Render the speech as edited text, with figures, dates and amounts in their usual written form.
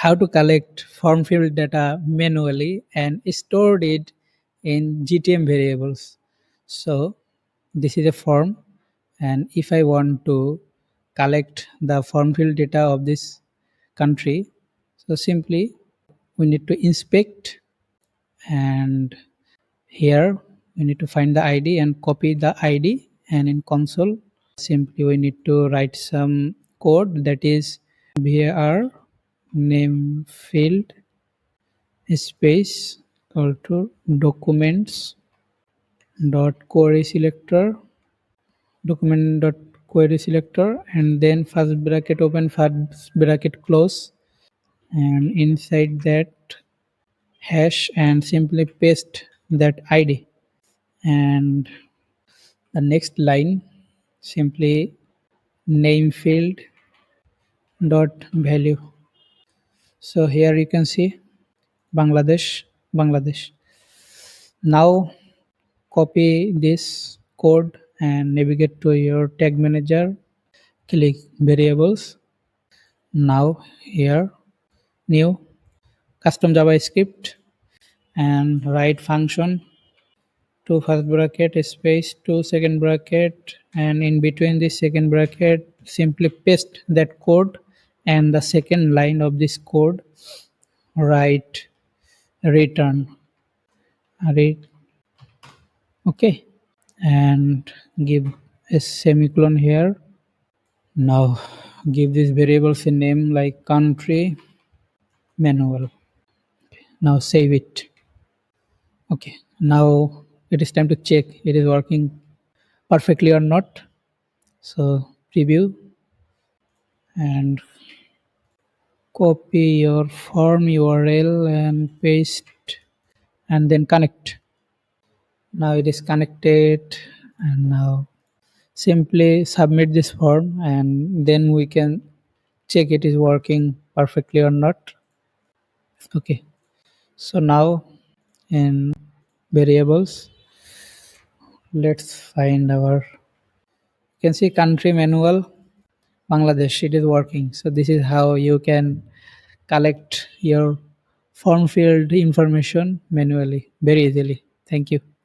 how to collect form field data manually and store it in GTM variables. So this is a form, and if I want to collect the form field data of this country, so simply we need to inspect, and here we need to find the ID and copy the ID, and in console simply we need to write some code, that is var name field space equal to documents dot query selector document dot query selector, and then first bracket open, first bracket close, and inside that hash, and simply paste that ID, and the next line simply name field dot value. So here you can see Bangladesh. Now copy this code and navigate to your tag manager, click variables. Now here new custom JavaScript, and write function to first bracket space to second bracket, and in between this second bracket simply paste that code, and the second line of this code write return okay, and give a semicolon here. Now give these variables a name like country manual. Now save it. Okay, now it is time to check it is working perfectly or not. So preview and copy your form URL and paste, and then connect. Now it is connected, and now simply submit this form, and then we can check it is working perfectly or not. Okay, so now in variables, let's find our, you can see country manual Bangladesh, it is working. So this is how you can collect your form field information manually very easily. Thank you.